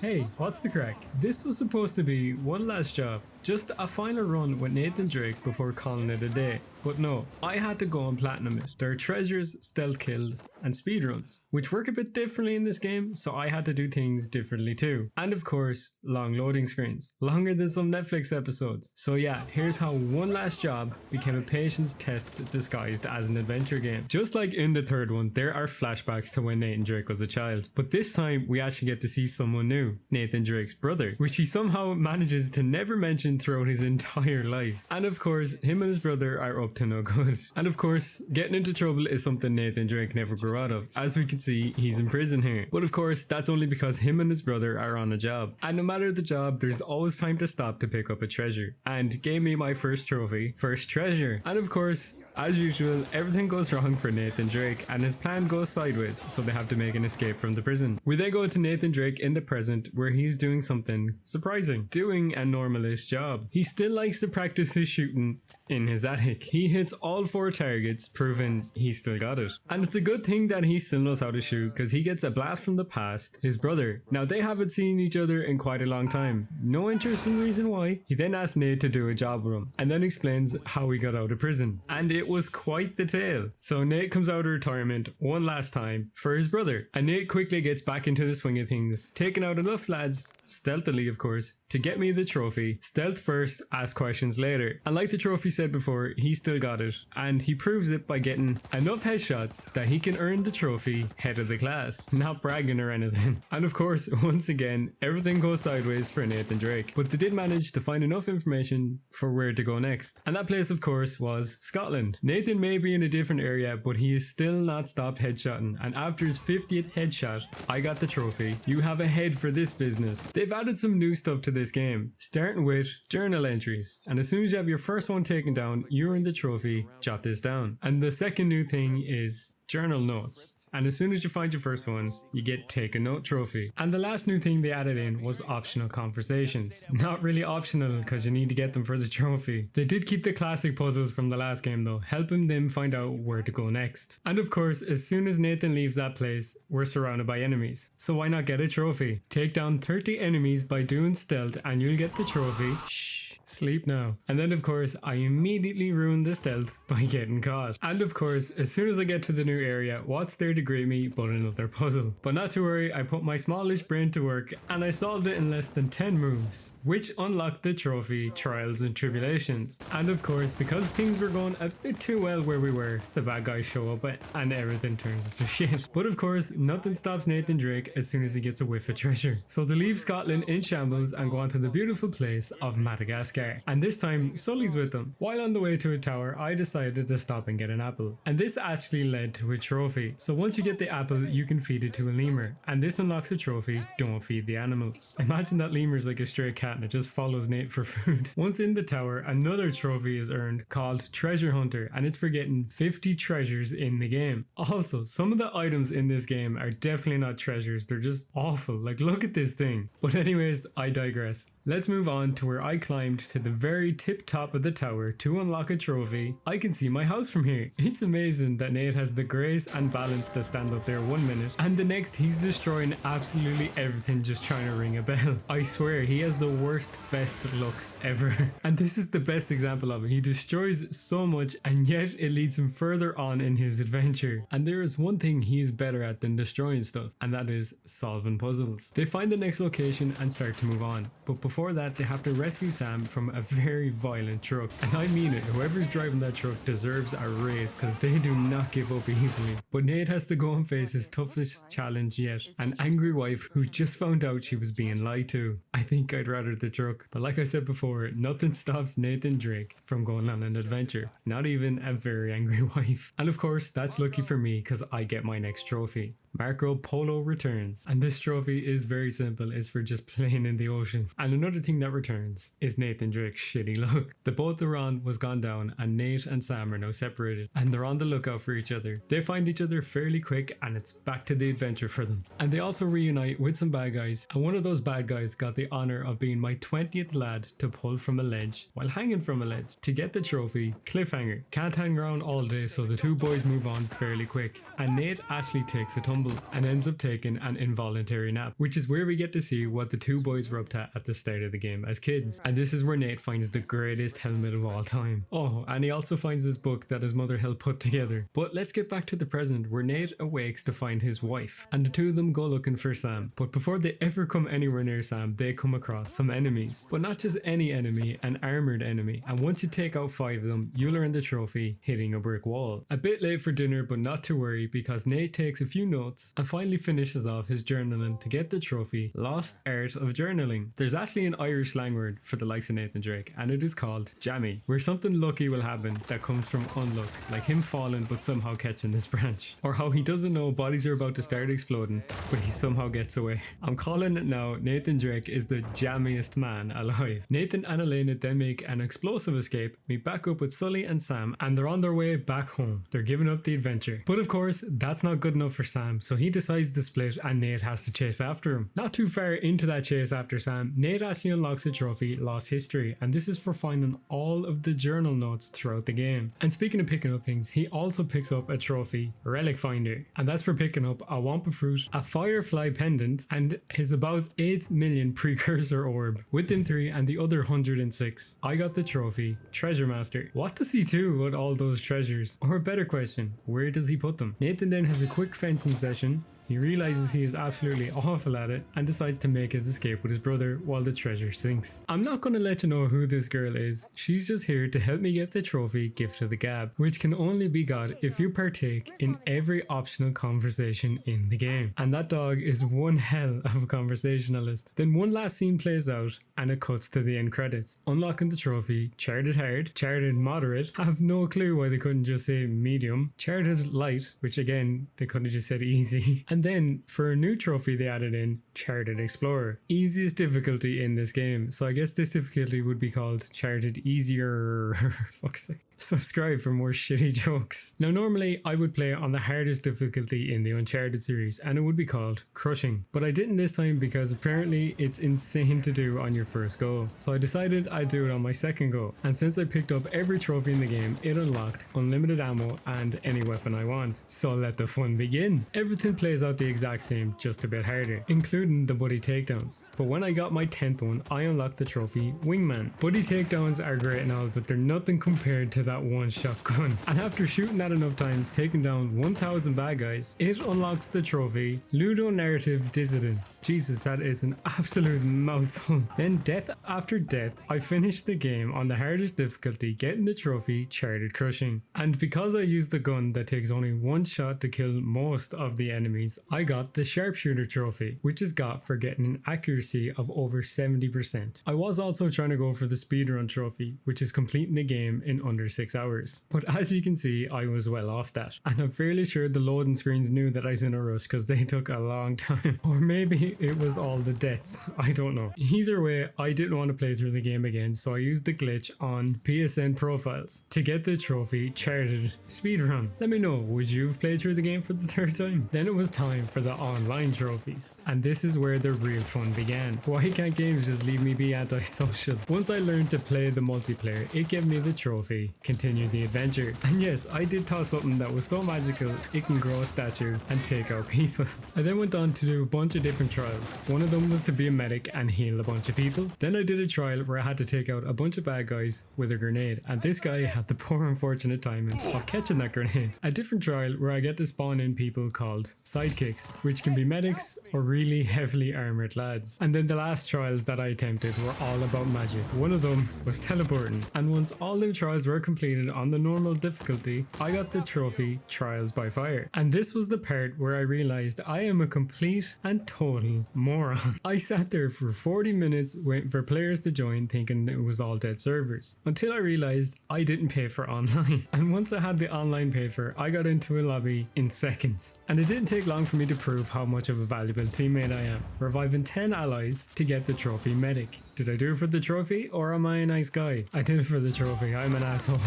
Hey, what's the crack? This was supposed to be one last job, just a final run with Nathan Drake before calling it a day. But no, I had to go and platinum it. There are treasures, stealth kills, and speedruns, which work a bit differently in this game, so I had to do things differently too. And of course, long loading screens, longer than some Netflix episodes. So yeah, here's how one last job became a patience test disguised as an adventure game. Just like in the third one, there are flashbacks to when Nathan Drake was a child, but this time we actually get to see someone new, Nathan Drake's brother, which he somehow manages to never mention throughout his entire life. And of course, him and his brother are up to no good. And of course, getting into trouble is something Nathan Drake never grew out of. As we can see, he's in prison here. But of course, that's only because him and his brother are on a job. And no matter the job, there's always time to stop to pick up a treasure. And gave me my first trophy, first treasure. And of course, as usual, everything goes wrong for Nathan Drake and his plan goes sideways, so they have to make an escape from the prison. We then go to Nathan Drake in the present where he's doing something surprising, doing a normalish job. He still likes to practice his shooting in his attic. He hits all 4 targets, proving he still got it. And it's a good thing that he still knows how to shoot because he gets a blast from the past, his brother. Now they haven't seen each other in quite a long time. No interesting reason why. He then asks Nate to do a job with him and then explains how he got out of prison. And it was quite the tale. So Nate comes out of retirement one last time for his brother. And Nate quickly gets back into the swing of things, taking out enough lads, stealthily of course, to get me the trophy. Stealth first, ask questions later. And like the trophy said before, he still got it. And he proves it by getting enough headshots that he can earn the trophy head of the class. Not bragging or anything. And of course, once again, everything goes sideways for Nathan Drake. But they did manage to find enough information for where to go next. And that place of course was Scotland. Nathan may be in a different area, but he is still not stopped headshotting. And after his 50th headshot, I got the trophy. You have a head for this business. They've added some new stuff to this game, starting with journal entries. And as soon as you have your first one taken down, you earn the trophy, jot this down. And the second new thing is journal notes. And as soon as you find your first one, you get take a note trophy. And the last new thing they added in was optional conversations. Not really optional because you need to get them for the trophy. They did keep the classic puzzles from the last game though, helping them find out where to go next. And of course, as soon as Nathan leaves that place, we're surrounded by enemies. So why not get a trophy? Take down 30 enemies by doing stealth and you'll get the trophy. Shh. Sleep now. And then of course I immediately ruined the stealth by getting caught. And of course as soon as I get to the new area, what's there to greet me but another puzzle? But not to worry, I put my smallish brain to work and I solved it in less than 10 moves, which unlocked the trophy Trials and Tribulations. And of course because things were going a bit too well where we were, the bad guys show up and everything turns to shit. But of course nothing stops Nathan Drake as soon as he gets a whiff of treasure. So they leave Scotland in shambles and go on to the beautiful place of Madagascar. And this time, Sully's with them. While on the way to a tower, I decided to stop and get an apple. And this actually led to a trophy. So once you get the apple, you can feed it to a lemur. And this unlocks a trophy, don't feed the animals. Imagine that lemur's like a stray cat and it just follows Nate for food. Once in the tower, another trophy is earned called Treasure Hunter. And it's for getting 50 treasures in the game. Also, some of the items in this game are definitely not treasures. They're just awful. Like, look at this thing. But anyways, I digress. Let's move on to where I climbed to the very tip top of the tower to unlock a trophy. I can see my house from here. It's amazing that Nate has the grace and balance to stand up there 1 minute and the next he's destroying absolutely everything just trying to ring a bell. I swear he has the worst best luck ever. And this is the best example of it. He destroys so much and yet it leads him further on in his adventure. And there is one thing he is better at than destroying stuff, and that is solving puzzles. They find the next location and start to move on. But before that, they have to rescue Sam from a very violent truck. And I mean it, whoever's driving that truck deserves a raise because they do not give up easily. But Nate has to go and face his toughest challenge yet, an angry wife who just found out she was being lied to. I think I'd rather the truck. But like I said before, nothing stops Nathan Drake from going on an adventure, not even a very angry wife. And of course that's lucky for me because I get my next trophy. Marco Polo returns, and this trophy is very simple. It's for just playing in the ocean. And another thing that returns is Nathan Nathan Drake's shitty luck. The boat they're on was gone down and Nate and Sam are now separated and they're on the lookout for each other. They find each other fairly quick and it's back to the adventure for them. And they also reunite with some bad guys, and one of those bad guys got the honor of being my 20th lad to pull from a ledge while hanging from a ledge to get the trophy. Cliffhanger. Can't hang around all day, so the two boys move on fairly quick and Nate actually takes a tumble and ends up taking an involuntary nap, which is where we get to see what the two boys were up to at the start of the game as kids. And this is where Nate finds the greatest helmet of all time. Oh, and he also finds this book that his mother helped put together. But let's get back to the present where Nate awakes to find his wife and the two of them go looking for Sam. But before they ever come anywhere near Sam, they come across some enemies. But not just any enemy, an armored enemy. And once you take out 5 of them, you'll earn the trophy hitting a brick wall. A bit late for dinner, but not to worry because Nate takes a few notes and finally finishes off his journaling to get the trophy Lost Art of Journaling. There's actually an Irish slang word for the likes of Nathan Drake and it is called jammy, where something lucky will happen that comes from unluck, like him falling but somehow catching this branch, or how he doesn't know bodies are about to start exploding but he somehow gets away. I'm calling it now, Nathan Drake is the jammiest man alive. Nathan and Elena then make an explosive escape, meet back up with Sully and Sam, and they're on their way back home. They're giving up the adventure. But of course, that's not good enough for Sam, so he decides to split and Nate has to chase after him. Not too far into that chase after Sam, Nate actually unlocks a trophy, Lost History, and this is for finding all of the journal notes throughout the game. And speaking of picking up things, he also picks up a trophy, Relic Finder, and that's for picking up a Wampa Fruit, a Firefly Pendant, and his about 8 million Precursor Orb. With them 3 and the other 106, I got the trophy, Treasure Master. What does he do with all those treasures? Or a better question, where does he put them? Nathan then has a quick fencing session. He realizes he is absolutely awful at it and decides to make his escape with his brother while the treasure sinks. I'm not going to let you know who this girl is. She's just here to help me get the trophy Gift of the Gab, which can only be got if you partake in every optional conversation in the game. And that dog is one hell of a conversationalist. Then one last scene plays out and it cuts to the end credits. Unlocking the trophy, Charted Hard, Charted Moderate, have no clue why they couldn't just say Medium, Charted Light, which again, they could have just said Easy, and then for a new trophy they added in Charted Explorer. Easiest difficulty in this game, so I guess this difficulty would be called Charted Easier. Fuck's sake. Subscribe for more shitty jokes. Now normally I would play on the hardest difficulty in the Uncharted series and it would be called Crushing, but I didn't this time because apparently it's insane to do on your first go. So I decided I'd do it on my second go, and since I picked up every trophy in the game, it unlocked unlimited ammo and any weapon I want. So let the fun begin. Everything plays out the exact same, just a bit harder, including the buddy takedowns. But when I got my 10th one, I unlocked the trophy Wingman. Buddy takedowns are great and all, but they're nothing compared to that one shotgun. And after shooting that enough times, taking down 1000 bad guys, it unlocks the trophy Ludonarrative Dissidence. Jesus, that is an absolute mouthful. Then death after death, I finished the game on the hardest difficulty, getting the trophy Charted Crushing. And because I used the gun that takes only one shot to kill most of the enemies, I got the Sharpshooter trophy, which is got for getting an accuracy of over 70%. I was also trying to go for the speedrun trophy, which is completing the game in under 6 hours. But as you can see, I was well off that. And I'm fairly sure the loading screens knew that I was in a rush because they took a long time. Or maybe it was all the deaths. I don't know. Either way, I didn't want to play through the game again, so I used the glitch on PSN profiles to get the trophy Charted Speedrun. Let me know, would you have played through the game for the 3rd time? Then it was time for the online trophies. And this is where the real fun began. Why can't games just leave me be antisocial? Once I learned to play the multiplayer, it gave me the trophy Continue the Adventure. And yes, I did toss something that was so magical it can grow a statue and take out people. I then went on to do a bunch of different trials. One of them was to be a medic and heal a bunch of people. Then I did a trial where I had to take out a bunch of bad guys with a grenade, and this guy had the poor unfortunate timing of catching that grenade. A different trial where I get to spawn in people called sidekicks, which can be medics or really heavily armored lads. And then the last trials that I attempted were all about magic. One of them was teleporting, and once all them trials were completed, completed on the normal difficulty, I got the trophy Trials by Fire. And this was the part where I realized I am a complete and total moron. I sat there for 40 minutes waiting for players to join thinking it was all dead servers, until I realized I didn't pay for online. And once I had the online pay for, I got into a lobby in seconds. And it didn't take long for me to prove how much of a valuable teammate I am, reviving 10 allies to get the trophy Medic. Did I do it for the trophy, or am I a nice guy? I did it for the trophy, I'm an asshole.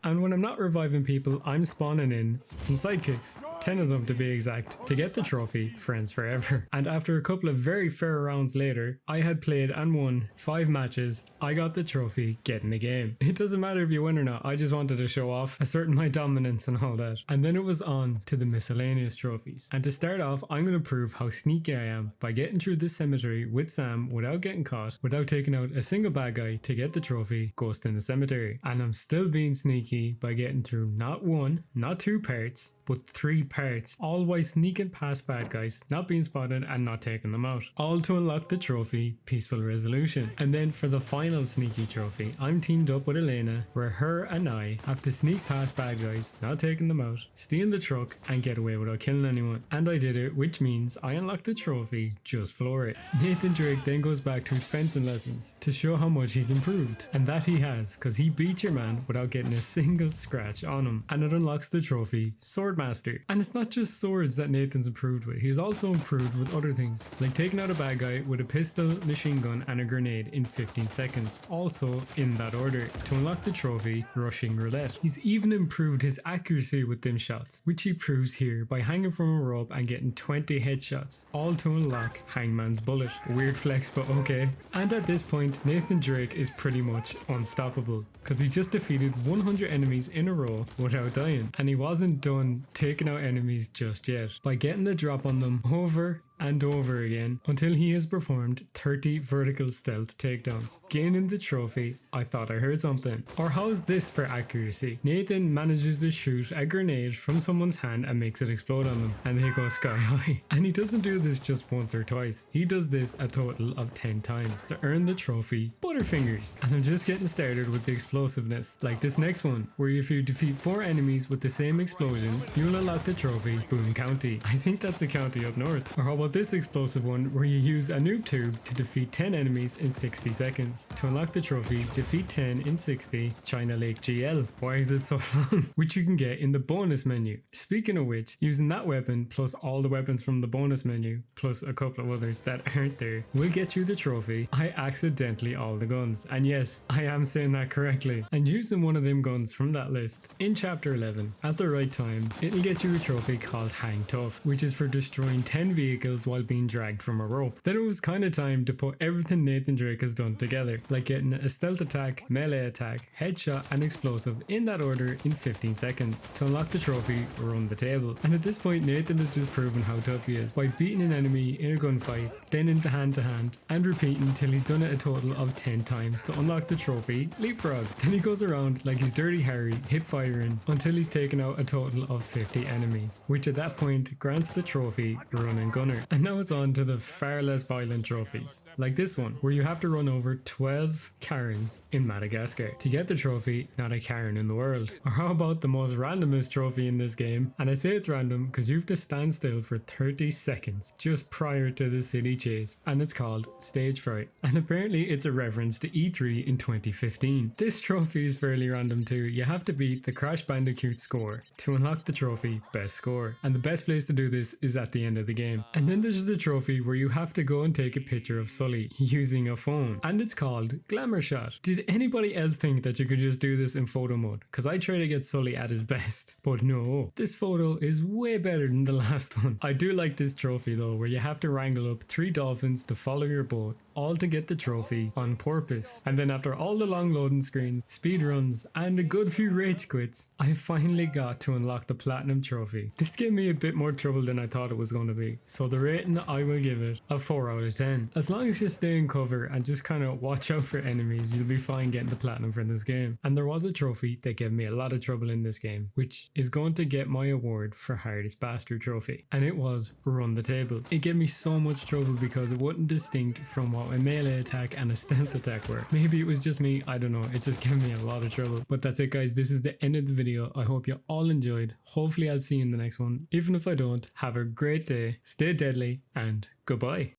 And when I'm not reviving people, I'm spawning in some sidekicks, 10 of them to be exact, to get the trophy Friends Forever. And after a couple of very fair rounds later, I had played and won 5 matches, I got the trophy Get in the Game. It doesn't matter if you win or not, I just wanted to show off, asserting my dominance and all that. And then it was on to the miscellaneous trophies. And to start off, I'm going to prove how sneaky I am by getting through this cemetery with Sam without getting caught, without taking out a single bad guy to get the trophy Ghost in the Cemetery. And I'm still being sneaky by getting through not 1, not 2 parts, but 3 parts, all while sneaking past bad guys, not being spotted and not taking them out, all to unlock the trophy Peaceful Resolution. And then for the final sneaky trophy, I'm teamed up with Elena, where her and I have to sneak past bad guys, not taking them out, steal the truck and get away without killing anyone. And I did it, which means I unlocked the trophy Just Floor It. Nathan Drake then goes back to his fencing lessons to show how much he's improved, and that he has, because he beat your man without getting a single scratch on him. And it unlocks the trophy Swordmaster. And it's not just swords that Nathan's improved with, he's also improved with other things, like taking out a bad guy with a pistol, machine gun and a grenade in 15 seconds, also in that order, to unlock the trophy Rushing Roulette. He's even improved his accuracy with them shots, which he proves here by hanging from a rope and getting 20 headshots, all to unlock Hangman's Bullet. Weird flex, but okay. And at this point, Nathan Drake is pretty much unstoppable, because he just defeated 100 enemies in a row without dying, and he wasn't done taking out enemies just yet by getting the drop on them over and over again until he has performed 30 vertical stealth takedowns, gaining the trophy I Thought I Heard Something. Or how's this for accuracy? Nathan manages to shoot a grenade from someone's hand and makes it explode on them, and they go sky high. And he doesn't do this just once or twice, he does this a total of 10 times to earn the trophy Butterfingers. And I'm just getting started with the explosiveness, like this next one, where if you defeat 4 enemies with the same explosion, you'll unlock the trophy Boom County. I think that's a county up north. Or how about this explosive one, where you use a noob tube to defeat 10 enemies in 60 seconds. To unlock the trophy Defeat 10 in 60 China Lake GL. Why is it so long? Which you can get in the bonus menu. Speaking of which, using that weapon plus all the weapons from the bonus menu, plus a couple of others that aren't there, will get you the trophy I Accidentally All the Guns. And yes, I am saying that correctly. And using one of them guns from that list in chapter 11 at the right time, it'll get you a trophy called Hang Tough, which is for destroying 10 vehicles while being dragged from a rope. Then it was kind of time to put everything Nathan Drake has done together, like getting a stealth attack, melee attack, headshot and explosive in that order in 15 seconds. To unlock the trophy Run the Table. And at this point, Nathan has just proven how tough he is by beating an enemy in a gunfight, then into hand to hand, and repeating till he's done it a total of 10 times to unlock the trophy Leapfrog. Then he goes around like he's Dirty Harry, hip firing until he's taken out a total of 50 enemies, which at that point grants the trophy Run and Gunner. And now it's on to the far less violent trophies, like this one, where you have to run over 12 Karens in Madagascar to get the trophy Not a Karen in the World. Or how about the most randomest trophy in this game? And I say it's random because you have to stand still for 30 seconds just prior to the city chase, and it's called Stage Fright. And apparently it's a reference to E3 in 2015. This trophy is fairly random too. You have to beat the Crash Bandicoot score to unlock the trophy Best Score, and the best place to do this is at the end of the game. And then there's the trophy where you have to go and take a picture of Sully using a phone, and it's called Glamour Shot. Did anybody else think that you could just do this in photo mode? Because I try to get Sully at his best, but no, this photo is way better than the last one. I do like this trophy though, where you have to wrangle up 3 dolphins to follow your boat, all to get the trophy On Purpose. And then after all the long loading screens, speed runs, and a good few rage quits, I finally got to unlock the platinum trophy. This gave me a bit more trouble than I thought it was going to be, so the rating I will give it a 4 out of 10. As long as you stay in cover and just kind of watch out for enemies, you'll be fine getting the platinum for this game. And there was a trophy that gave me a lot of trouble in this game, which is going to get my award for hardest bastard trophy. And it was run the table. It gave me so much trouble because it wasn't distinct from what a melee attack and a stealth attack were. Maybe it was just me, I don't know, it just gave me a lot of trouble. But that's it guys, this is the end of the video. I hope you all enjoyed. Hopefully I'll see you in the next one. Even if I don't, have a great day, stay deadly, and goodbye.